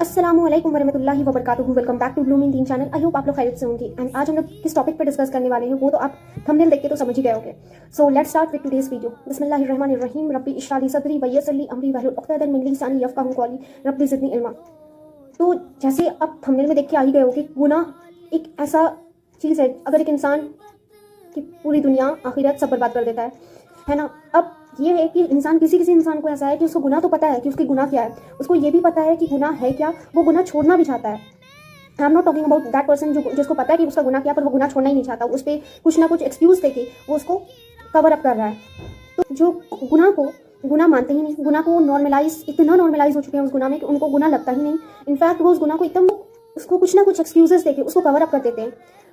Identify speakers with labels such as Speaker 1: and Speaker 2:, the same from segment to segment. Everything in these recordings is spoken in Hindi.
Speaker 1: अस्सलामुअलैकुम वरहमतुल्लाहि वबरकातुहू। Welcome back to blooming teen channel. I hope आप लोग खैरियत से होंगे। एंड आज हम लोग किस टॉपिक पे डिस्कस करने वाले हैं वो तो आप थंबनेल देख के तो समझ ही गए होंगे। So let's start with today's video. बिस्मिल्लाहिर्रहमानिर्रहीम। रब्बी इश्रह ली सदरी व यस्सिर ली अमरी वहलुल उक़दतम मिन लिसानी यफ़क़हू क़ौली रब्बी ज़िदनी इल्मा। तो जैसे आप थंबनेल में देख के आ ही गए हो कि गुनाह एक ऐसा चीज़ है, अगर एक इंसान की पूरी दुनिया आखिरत सब बर्बाद कर देता है ना। अब ये है कि इंसान किसी इंसान को ऐसा है कि उसको गुनाह तो पता है कि उसकी गुनाह क्या है, उसको ये भी पता है कि गुनाह है क्या, वो गुनाह छोड़ना भी चाहता है। I am not talking about that person जिसको पता है कि उसका गुनाह क्या, पर वो गुनाह छोड़ना ही नहीं चाहता, उस पर कुछ ना कुछ एक्सक्यूज देके वो उसको कवर अप कर रहा है। तो जो गुनाह मानते ही नहीं, गुनाह को इतना नॉर्मलाइज हो चुके हैं उस गुनाह में कि उनको गुनाह लगता ही नहीं। इनफैक्ट वो उस गुनाह को एकदम उसको कुछ ना कुछ एक्सक्यूजेस देके उसको कवर अप कर देते हैं।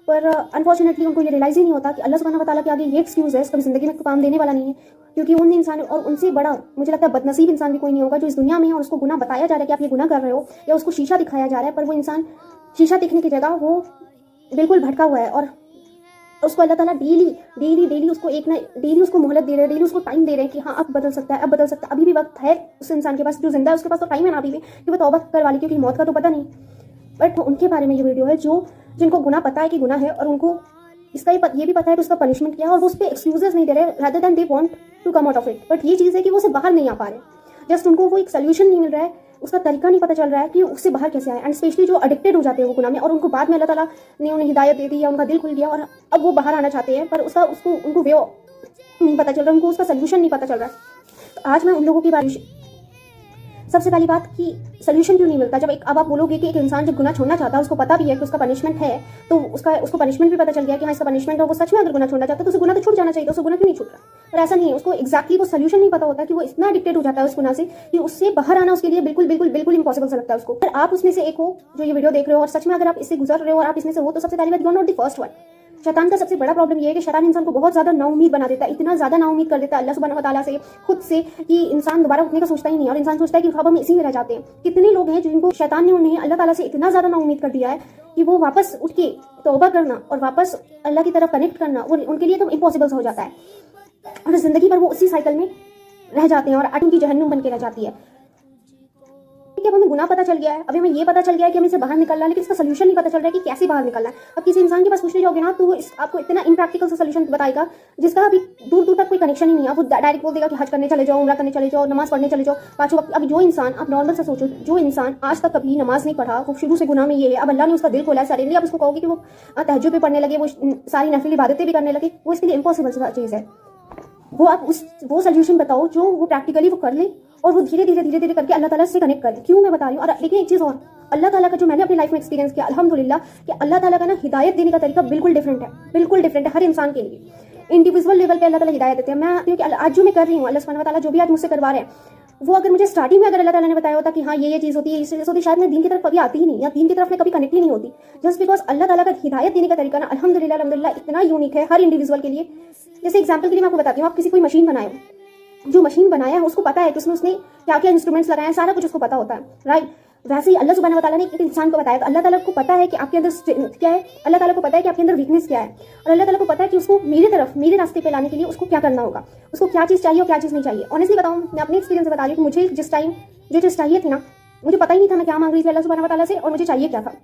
Speaker 1: पर अनफॉर्चुनेटली उनको ये रियलाइज ही नहीं होता कि अल्लाह सुब्हानहू व तआला के आगे ये एक्सक्यूज है कभी जिंदगी में काम देने वाला नहीं है। क्योंकि उन इंसान और उनसे बड़ा मुझे लगता है बदनसीब इंसान भी कोई नहीं होगा जो इस दुनिया में है और उसको गुनाह बताया जा रहा है कि आप ये गुनाह कर रहे हो, या उसको शीशा दिखाया जा रहा है, पर वो इंसान शीशा दिखने की जगह वो बिल्कुल भटका हुआ है। और उसको अल्लाह ताला डेली उसको डेली उसको मोहलत दे रहे हैं, डेली उसको टाइम दे रहे हैं कि हाँ अब बदल सकता है, अभी भी वक्त है उस इंसान के पास जो जिंदा है, उसके पास तो टाइम है ना अभी भी कि वो तौबा करवा ले, क्योंकि मौत का तो पता नहीं। बट उनके बारे में ये वीडियो है जिनको गुनाह पता है कि गुनाह है और उनको इसका ये भी पता है कि उसका पनिशमेंट क्या है, और वो उस पर एक्सक्यूजेस नहीं दे रहे rather than they want to come out of it. But ये चीज़ है कि वो उससे बाहर नहीं आ पा रहे, जस्ट उनको वो एक सोल्यूशन नहीं मिल रहा है, उसका तरीका नहीं पता चल रहा है कि उससे बाहर कैसे आए। एंड स्पेशली जो एडिक्टेड हो जाते हैं वो गुनाह में और उनको बाद में अल्लाह ताला ने उन्हें हिदायत दे दी या उनका दिल खुल गया और अब वो बाहर आना चाहते हैं, पर उनको वे नहीं पता चल रहा, उनको उसका सोल्यूशन नहीं पता चल रहा है। तो आज मैं उन लोगों की बारे सबसे पहली बात कि सोल्यूशन क्यों नहीं मिलता। अब आप बोलोगे कि एक इंसान जब गुनाह छोड़ना चाहता है, उसको पता भी है कि उसका पनिशमेंट है, तो उसको पनिशमेंट भी पता चल गया कि हाँ इसका पनिशमेंट है, वो सच में अगर गुनाह छोड़ना चाहता है तो उसे गुनाह तो छूट जाना चाहिए, तो उसको गुनाह क्यों नहीं छूट रहा। पर ऐसा नहीं है, उसको एक्जैक्टली वो सोल्यूशन नहीं पता होता कि वो इतना एडिक्टेड हो जाता है उस गुनाह से कि उससे बाहर आना उसके लिए बिल्कुल इंपॉसिबल सा लगता है उसको। अगर आप उसमें से एक हो जो ये वीडियो देख रहे हो और सच में अगर आप इससे गुजर रहे हो और आप इसमें से हो, तो सबसे पहली बात, you are not the first one. शैतान का सबसे बड़ा प्रॉब्लम ये है कि शैतान इंसान को बहुत ज्यादा नाउम्मीद बना देता है, इतना ज्यादा नाउम्मीद कर देता है अल्लाह सुब्हानहू व तआला से, खुद से, कि इंसान दोबारा उठने का सोचता ही नहीं और इंसान सोचता है कि अब हम इसी में रह जाते हैं। कितने लोग हैं जिनको शैतान ने उन्हें अल्लाह ताला से इतना ज्यादा नाउम्मीद कर दिया है कि वो वापस उठ के तौबा करना और वापस अल्लाह की तरफ कनेक्ट करना उनके लिए तो इम्पॉसिबल हो जाता है, और जिंदगी भर वो उसी साइकिल में रह जाते हैं और उनकी जहन्नुम बन के रह जाती है। अब हमें गुनाह पता चल गया है, अभी हमें ये पता चल गया है कि हमें इसे बाहर निकलना है, लेकिन इसका सोल्यूशन नहीं पता चल रहा है कि कैसे बाहर निकलना है। अब किसी इंसान के पास पूछने जाओगे ना तो वो आपको इतना इम्प्रैक्टिकल सा सोल्यूशन बताएगा जिसका अभी दूर तक कोई कनेक्शन ही नहीं है। वो डायरेक्ट बोल देगा कि हज करने चले जाओ, उम्रा करने चले जाओ, नमाज पढ़ने चले जाओ, पांचों वक्त। अभी जो इंसान, आप नॉर्मल से सोचो, जो इंसान आज तक कभी नमाज नहीं पढ़ा, वो शुरू से गुनाह में ये है, अब अल्लाह ने उसका दिल खोला है सडनली आप उसको कहोगे कि वो तहज्जुद पे पढ़ने लगे, वो सारी नफिल इबादतें भी करने लगे, वो इसके लिए इम्पॉसिबल सा चीज़ है। वो सोल्यूशन बताओ जो वो प्रैक्टिकली वो कर ले और वो धीरे धीरे करके अल्लाह ताला से कनेक्ट करे। क्यों मैं बता रही हूँ। और देखिए एक चीज़ और, अल्लाह ताला का जो मैंने अपनी लाइफ में एक्सपीरियंस किया अल्हम्दुलिल्लाह, कि अल्लाह ताला का ना हिदायत देने का तरीका बिल्कुल डिफरेंट है हर इंसान के लिए। इंडिविजुअल लेवल पे अल्लाह ताला हिदायत देते हैं। मैं क्योंकि आज जो मैं कर रही हूँ, अल्लाह सुब्हानहू व तआला जो भी आज मुझसे करवा रहे हैं, वो अगर मुझे स्टार्टिंग में अगर अल्लाह ताला ने बताया होता कि हाँ ये चीज़ होती है, इस चीज़ होती, शायद मैं दीन की तरफ कभी आती ही नहीं, या दीन की तरफ मैं कभी कनेक्ट ही नहीं होती। जस्ट बिकॉज अल्लाह ताला का हिदायत देने का तरीका ना अल्हम्दुलिल्लाह इतना यूनिक है हर इंडिविजुअल के लिए। जैसे एग्जाम्पल के लिए मैं आपको बताती हूँ, आप किसी कोई मशीन बनाए, जो मशीन बनाया है उसको पता है कि उसने क्या क्या इंस्ट्रूमेंट्स लगाए हैं, सारा कुछ उसको पता होता है, राइट। वैसे ही अल्लाह सुब्हानहू व तआला ने एक इंसान को बताया, तो अल्लाह ताला को पता है कि आपके अंदर स्ट्रेंथ क्या है, अल्लाह ताला को पता है कि आपके अंदर वीकनेस क्या है, और अल्लाह ताला को पता है कि उसको मेरे रास्ते पे लाने के लिए उसको क्या करना होगा, उसको क्या चीज़ चाहिए और क्या चीज़ नहीं चाहिए। ऑनेस्टली बताऊँ, मैं अपने एक्सपीरियंस से बता रही हूँ कि मुझे जिस टाइम जो चीज़ चाहिए थी ना, मुझे पता ही नहीं था मैं क्या मांग रही थी अल्लाह सुब्हानहू व तआला से, और मुझे चाहिए क्या था।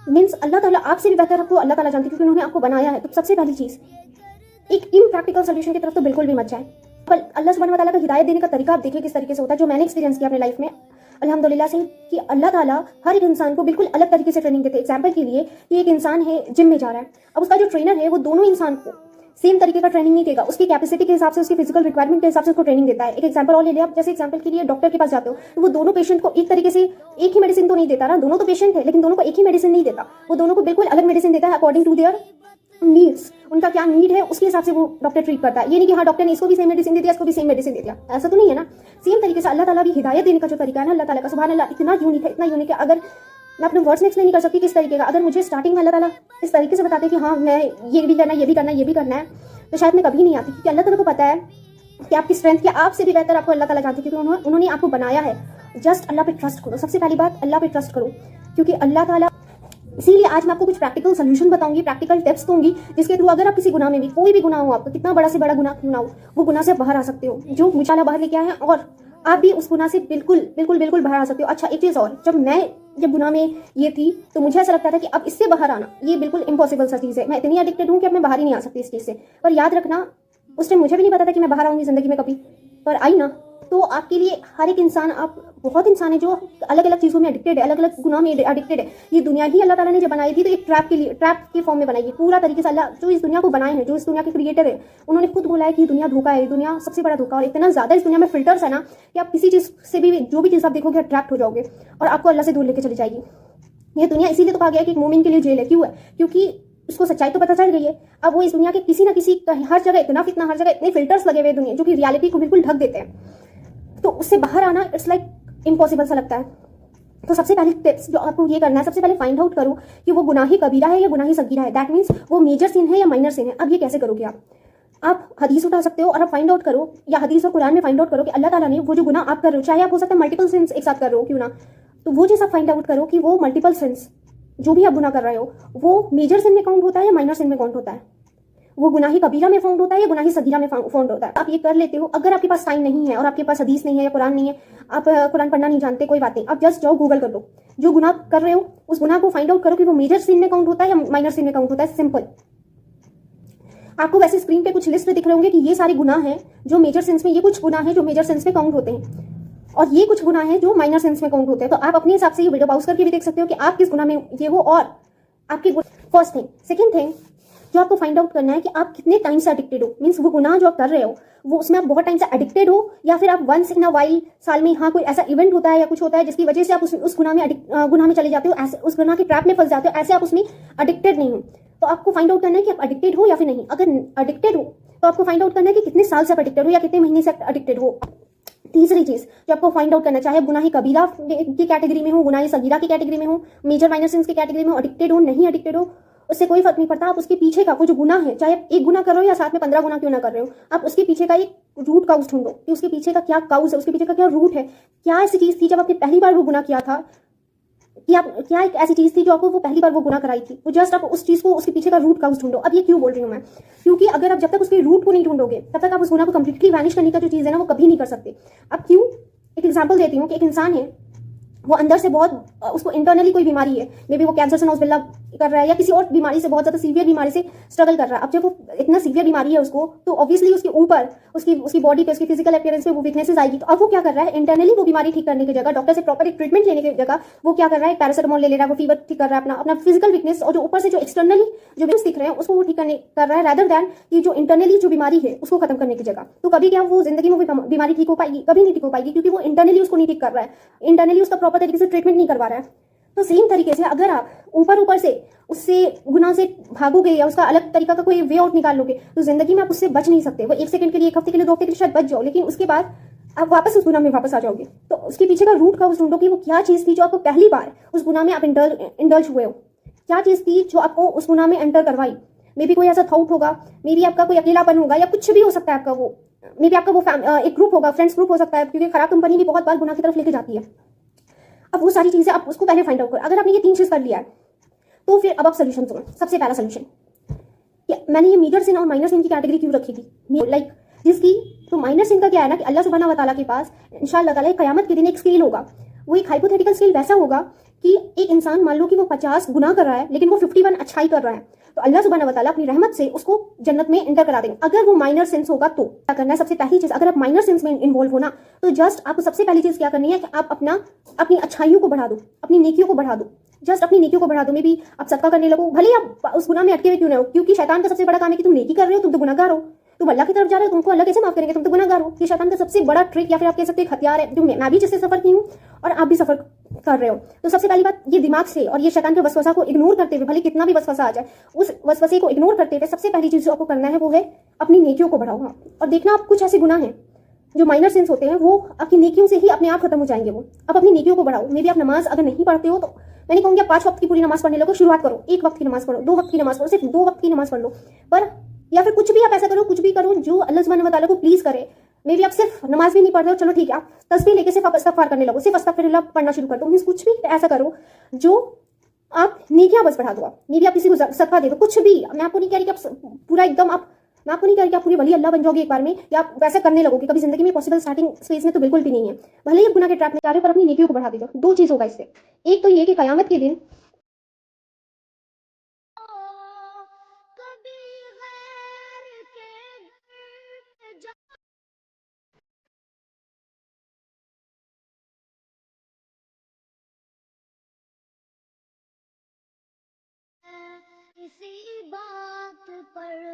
Speaker 1: मीन्स अल्लाह ताला आपसे भी बेहतर आपको अल्लाह ताला जानते हैं, क्योंकि उन्होंने आपको बनाया है। तो सबसे पहली चीज़, एक इम्प्रैक्टिकल सोल्यूशन की तरफ तो बिल्कुल भी मत जाए। पर अल्लाह सुब्हानहू व तआला का हिदायत देने का तरीका आप देखिए किस तरीके से होता है, जो मैंने एक्सपीरियंस किया अपने लाइफ में अल्हम्दुलिल्लाह से, कि अल्लाह ताला हर एक इंसान को बिल्कुल अलग तरीके से ट्रेनिंग देते हैं। एग्जाम्पल के लिए कि एक इंसान है जिम में जा रहा है, अब उसका जो ट्रेनर है वो दोनों इंसान को सेम तरीके का ट्रेनिंग नहीं देगा, उसकी कैपेसिटी के हिसाब से, उसकी फिजिकल रिक्वायरमेंट के हिसाब से उसको ट्रेनिंग देता है। एक एग्जांपल और ले लिया आप, जैसे एग्जांपल के लिए डॉक्टर के पास जाते हो तो वो दोनों पेशेंट को एक तरीके से एक ही मेडिसिन तो नहीं देता ना, दोनों तो पेशेंट है लेकिन दोनों को एक ही मेडिसिन नहीं देता, वो दोनों को बिल्कुल अलग मेडिसिन देता है अकॉर्डिंग टू देयर नीड्स। उनका क्या नीड है उसके हिसाब से वो डॉक्टर ट्रीट करता है। ये नहीं कि हाँ डॉक्टर ने इसको भी सेम मेडिसिन दे दिया, इसको भी सेम मेडिसिन दे दिया, ऐसा तो नहीं है ना। सेम तरीके से अल्लाह ताला भी हिदायत देने का जो तरीका है ना, अल्लाह ताला का सुभान अल्लाह इतना यूनिक है। अगर मैं अपने वर्ड्स में एक्सप्लेन नहीं कर सकती किस तरीके का, अगर मुझे स्टार्टिंग में अल्लाह ताला इस तरीके से बताते कि हाँ मैं ये भी करना है, तो शायद मैं कभी नहीं आती, क्योंकि अल्लाह ताला को पता है कि आपकी स्ट्रेंथ क्या, आपसे भी बेहतर आपको अल्लाह ताला जानते हैं, क्योंकि उन्होंने आपको बनाया है। जस्ट अल्लाह पे ट्रस्ट करो, सबसे पहली बात अल्लाह पे ट्रस्ट करो, क्योंकि अल्लाह ताला इसीलिए आज मैं आपको कुछ प्रैक्टिकल सोल्यूशन बताऊंगी, प्रैक्टिकल टिप्स दूंगी, जिसके थ्रू अगर आप किसी गुनाह में भी, कोई भी गुनाह हो आपका, कितना बड़ा से बड़ा गुनाह क्यों ना हो, वो गुनाह से बाहर आ सकते हो, जो मुझे बाहर लेके आए हैं, और आप भी उस गुनाह से बिल्कुल बिल्कुल बिल्कुल बाहर आ सकते हो। अच्छा, एक चीज और, जब गुनाह में ये थी तो मुझे ऐसा लगता था कि अब इससे बाहर आना ये बिल्कुल इम्पॉसिबल सा चीज है, मैं इतनी एडिक्टेड हूँ कि अब मैं बाहर ही नहीं आ सकती इस चीज से। पर याद रखना, उस टाइम मुझे भी नहीं पता था कि मैं बाहर आऊंगी जिंदगी में कभी, पर आई ना। तो आपके लिए हर एक इंसान, आप बहुत इंसान है जो अलग अलग चीज़ों में एडिक्टेड है, अलग अलग गुनाह में एडिक्टेड है। ये दुनिया ही अल्लाह ताला ने जब बनाई थी तो एक ट्रैप के फॉर्म में बनाई है पूरा तरीके से। अल्लाह जो इस दुनिया को बनाए हैं, जो इस दुनिया के क्रिएटर है, उन्होंने खुद बोला है कि दुनिया धोखा है, दुनिया सबसे बड़ा धोखा। और इतना ज्यादा इस दुनिया में फिल्टर्स है ना कि आप किसी चीज से भी, जो भी चीज आप देखोगे, अट्रैक्ट हो जाओगे और आपको अल्लाह से दूर लेके चली जाएगी। ये दुनिया इसीलिए तो कहा गया कि एक मोमिन के लिए जेल है। क्यों है? क्योंकि उसको सच्चाई तो पता चल गई है। अब वो इस दुनिया के किसी ना किसी, हर जगह इतना फितना, हर जगह इतने फिल्टर्स लगे हुए दुनिया, जो कि रियलिटी को बिल्कुल ढक देते हैं, तो उससे बाहर आना इट्स लाइक इम्पॉसिबल सा लगता है। तो सबसे पहले टिप्स जो आपको ये करना है, सबसे पहले फाइंड आउट करो कि वो गुनाही कबीरा है या गुनाही सगीरा है। दैट मीन्स वो मेजर सिन है या माइनर सिन है। अब ये कैसे करोगे आप हदीस उठा सकते हो और आप फाइंड आउट करो, या हदीस और कुरान में फाइंड आउट करो कि अल्लाह ताला ने वो जो गुनाह आप कर रहे हो, चाहे आप हो सकता है मल्टीपल सिंस एक साथ कर रहे हो, क्यों ना, तो वो जैसा फाइंड आउट करो कि वो मल्टीपल सिंस जो भी आप गुनाह कर रहे हो, वो मेजर सिन में काउंट होता है या माइनर सिन में काउंट होता है, वो गुनाही कबीरा में फाउंड होता है या गुनाही सगीरा में फाउंड होता है। आप ये कर लेते हो। अगर आपके पास टाइम नहीं है और आपके पास हदीस नहीं है या कुरान नहीं है, आप कुरान पढ़ना नहीं जानते, कोई बात नहीं, आप जस्ट जाओ गूगल कर लो, जो गुनाह कर रहे हो उस गुनाह को फाइंड आउट करो कि वो मेजर सिन में काउंट होता है या माइनर सिन में काउंट होता है। सिंपल। आपको वैसे स्क्रीन पे कुछ लिस्ट दिख रहे होंगे कि ये सारे गुनाह हैं जो मेजर सेंस में, ये कुछ गुनाह हैं जो मेजर सेंस में काउंट होते हैं, और ये कुछ गुनाह हैं जो माइनर सेंस में काउंट होते हैं। तो आप अपने हिसाब से ये वीडियो पॉज करके भी देख सकते हो कि आप किस गुनाह में ये हो और आपकी फर्स्ट थिंग। सेकंड थिंग जो आपको फाइंड आउट करना है कि आप कितने टाइम से एडिक्टेड हो। मीन्स वो गुनाह जो आप कर रहे हो वो उसमें आप बहुत टाइम से एडिक्टेड हो, या फिर आप वंस इन अ वाइल, साल में हाँ कोई ऐसा इवेंट होता है या कुछ होता है जिसकी वजह से आप उस गुनाह में चले जाते हो, ऐसे उस गुनाह के ट्रैप में फंस जाते हो, ऐसे आप उसमें एडिक्टेड नहीं हो। तो आपको फाइंड आउट करना है कि आप एडिक्टेड हो या फिर नहीं। अगर एडिक्टेड हो तो आपको फाइंड आउट करना है कि कितने साल से आप एडिक्टेड हो या कितने महीने से एडिक्टेड हो। तीसरी चीज जो आपको फाइंड आउट करना, चाहे गुनाही कबीरा की कैटेगरी में हो, गुनाही सगीरा की कैटेगरी में हो, मेजर माइनर सिंस की कैटेगरी में हो, एडिक्टेड हो नहीं एडिक्टेड हो, उससे कोई फर्क नहीं पड़ता। आप उसके पीछे का वो जो गुनाह है, चाहे एक गुनाह कर रहे हो या साथ में 15 गुनाह क्यों ना कर रहे हो, आप उसके पीछे का एक रूट काउज ढूंढो कि उसके पीछे का क्या काउज है, उसके पीछे का क्या रूट है, क्या ऐसी चीज थी जब आपने पहली बार वो गुनाह किया था, कि आप क्या एक ऐसी चीज थी जो आपको वो पहली बार वो गुनाह कराई थी। वो जस्ट आप उस चीज को, उसके पीछे का रूट काउज ढूंढो। अब ये क्यों बोल रही हूँ मैं? क्योंकि अगर आप जब तक उसके रूट को नहीं ढूंढोगे तब तक आप उस गुनाह को कंप्लीटली वैनिश करने का जो चीज है ना वो कभी नहीं कर सकते। अब क्यों? एक एग्जाम्पल देती हूँ कि एक इंसान है, वो अंदर से बहुत, उसको इंटरनली कोई बीमारी है, मे बी वो कैंसर से नौजुबिल्ला कर रहा है या किसी और बीमारी से, बहुत ज्यादा सीवियर बीमारी से स्ट्रगल कर रहा है। अब जब वो इतना सीवियर बीमारी है उसको, तो ऑब्वियसली उसके ऊपर उसकी बॉडी पे, उसकी फिजिकल अपीयरेंस पे वो वीकनेसेस आएगी। तो अब वो क्या कर रहा है, इंटरनली वो बीमारी ठीक करने की जगह, डॉक्टर से प्रॉपर एक ट्रीटमेंट लेने की जगह वो क्या कर रहा है, पैरासिटामोल ले रहा है, वो फीवर ठीक कर रहा है अपना फिजिकल वीकनेस, और जो ऊपर से जो एक्सटर्नली जो वीक्स दिख रहे हैं उसको वो ठीक कर रहा है, रैदर दैन कि जो इंटरनली जो बीमारी है उसको खत्म करने की जगह। तो कभी क्या वो जिंदगी में बीमारी ठीक हो पाएगी? कभी नहीं ठीक हो पाएगी, क्योंकि वो इंटरनली उसको नहीं ठीक कर रहा है, इंटरनली उसका प्रॉपर तरीके से ट्रीटमेंट नहीं करवा रहा है। तो सेम तरीके से अगर आप ऊपर से उससे गुनाह से भागोगे या उसका अलग तरीका का कोई वे आउट निकाल लोगे तो जिंदगी में आप उससे बच नहीं सकते। वो 1 सेकंड के लिए, 1 हफ्ते के लिए, 2 हफ्ते के लिए शायद बच जाओ, लेकिन उसके बाद आप वापस उस गुनाह में वापस आ जाओगे। तो उसके पीछे का रूट काउज ढूंढो कि वो क्या चीज थी जो आपको पहली बार उस गुनाह में आप इंडल्ज हुए हो, क्या चीज थी जो आपको उस गुनाह में एंटर करवाई। मे बी कोई ऐसा थॉट होगा, मे बी आपका कोई अकेलापन होगा, या कुछ भी हो सकता है आपका, वो मे बी आपका वो एक ग्रुप होगा, फ्रेंड्स ग्रुप हो सकता है, क्योंकि खराब कंपनी भी बहुत बार गुनाह की तरफ लेके जाती है। अब वो सारी चीजें आप उसको पहले फाइंड आउट करो। अगर आपने ये 3 चीज कर लिया है तो फिर अब आप सोल्यूशन सुनो। सबसे पहला सोल्यूशन, मैंने ये मेजर सिन और माइनर सिन की कैटेगरी क्यों रखी थी, लाइक जिसकी, तो माइनर सिन का क्या है ना कि अल्लाह सुब्हानहू व तआला के पास इंशाअल्लाह ताला क़यामत के दिन एक स्केल होगा। वो एक हाइपोथेटिकल स्केल वैसा होगा कि एक इंसान, मान लो कि वो 50 गुनाह कर रहा है लेकिन वो 51 अच्छाई कर रहा है, तो अल्लाह सुब्हानहू व तआला अपनी रहमत से उसको जन्नत में एंटर करा देंगे। अगर वो माइनर सेंस होगा तो क्या करना है, सबसे पहली चीज, अगर आप माइनर सेंस में इन्वॉल्व होना तो जस्ट आपको सबसे पहली चीज क्या करनी है कि आप अपनी अच्छाइयों को बढ़ा दो, अपनी नेकियों को बढ़ा दो, जस्ट अपनी नेकियों को बढ़ा दो। मे बी आप सदका करने लगो, भले आप उस गुनाह में अटके हुए क्यों ना हो, क्योंकि शैतान का सबसे बड़ा काम है कि तुम नेकी कर रहे हो, तुम तो गुनाहगार हो, तुम अल्लाह की तरफ जा रहे हो, तुमको अल्लाह कैसे माफ करेंगे, तुम तो गुनाहगार हो। ये शैतान का सबसे बड़ा ट्रिक, या फिर आप कह सकते हैं हथियार है, जो मैं भी जिससे सफर की हूँ और आप भी सफर कर रहे हो। तो सबसे पहली बात, ये दिमाग से और ये शैतान के वसवसा को इग्नोर करते हुए, भले कितना भी वसवसा आ जाए, उस वसवसे को इग्नोर करते हुए सबसे पहली चीज जो आपको करना है वो है अपनी नेकियों को बढ़ाओ। और देखना, आप कुछ ऐसे गुनाह हैं जो माइनर सिंस होते हैं, वो आपकी नेकियों से ही अपने आप खत्म हो जाएंगे। वो आप अपनी नेकियों को बढ़ाओ। मे बी आप नमाज अगर नहीं पढ़ते हो तो मैं नहीं कहूँगी 5 वक्त की पूरी नमाज पढ़ने लगो, शुरुआत करो, 1 वक्त की नमाज पढ़ो, 2 वक्त की नमाज पढ़ो, सिर्फ 2 वक्त की नमाज पढ़ लो। पर या फिर कुछ भी आप ऐसा करो, कुछ भी करो जो अल्लाह सुब्हानहू व तआला को प्लीज करे। मे बी आप सिर्फ नमाज भी नहीं पढ़ रहे हो, चलो ठीक है, आप तस्बीह लेके सिर्फ इस्तिग़फ़ार करने लगो, सिर्फ अस्तग़फ़िरुल्लाह पढ़ना शुरू कर दो। मींस कुछ भी ऐसा करो जो आप नेकियां बस बढ़ा दो, आप मे भी आप किसी को सदका दे दो, कुछ भी। मैं आपको नहीं कह रही कि आप पूरा एकदम आप मैं आपको नहीं कह रही कि आप पूरी वली अल्लाह बन जाओगे एक बार में, या आप वैसे करने लगोगे कभी जिंदगी में पॉसिबल, स्टार्टिंग स्पेस में तो बिल्कुल भी नहीं है। भले ही आप गुनाह के ट्रैप में जा रहे हो पर अपनी नेकियों को बढ़ा दीजिए। दो चीज होगा इससे, एक तो ये कि कयामत के दिन
Speaker 2: कभी गैर के इसी बात पर